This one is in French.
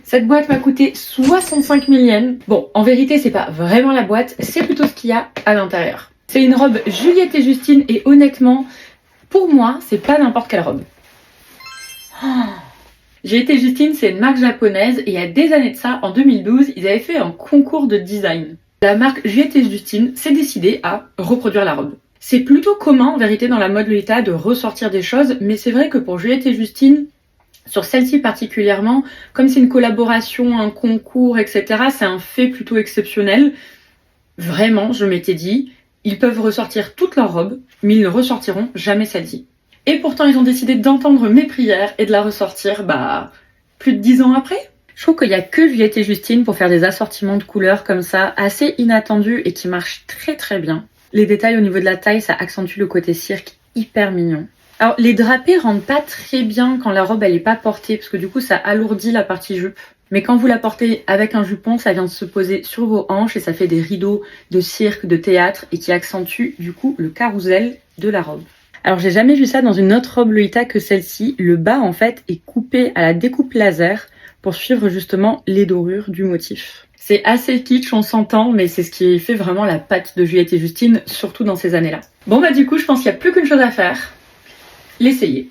Cette boîte m'a coûté 65 000 yens. Bon, en vérité, c'est pas vraiment la boîte, c'est plutôt ce qu'il y a à l'intérieur. C'est une robe Juliette et Justine et honnêtement, pour moi, c'est pas n'importe quelle robe. Juliette et Justine, c'est une marque japonaise et il y a des années de ça, en 2012, ils avaient fait un concours de design. La marque Juliette et Justine s'est décidée à reproduire la robe. C'est plutôt commun en vérité dans la mode Lolita de ressortir des choses, mais c'est vrai que pour Juliette et Justine, sur celle-ci particulièrement, comme c'est une collaboration, un concours, etc., c'est un fait plutôt exceptionnel. Vraiment, je m'étais dit, ils peuvent ressortir toutes leurs robes, mais ils ne ressortiront jamais celle-ci. Et pourtant, ils ont décidé d'entendre mes prières et de la ressortir, plus de 10 ans après. Je trouve qu'il n'y a que Juliette et Justine pour faire des assortiments de couleurs comme ça, assez inattendus et qui marchent très très bien. Les détails au niveau de la taille, ça accentue le côté cirque, hyper mignon. Alors, les drapés rendent pas très bien quand la robe elle est pas portée, parce que du coup, ça alourdit la partie jupe. Mais quand vous la portez avec un jupon, ça vient se poser sur vos hanches et ça fait des rideaux de cirque, de théâtre et qui accentuent du coup le carrousel de la robe. Alors j'ai jamais vu ça dans une autre robe Lolita que celle-ci. Le bas en fait est coupé à la découpe laser pour suivre justement les dorures du motif. C'est assez kitsch, on s'entend, mais c'est ce qui fait vraiment la patte de Juliette et Justine, surtout dans ces années-là. Bon du coup, je pense qu'il n'y a plus qu'une chose à faire, l'essayer.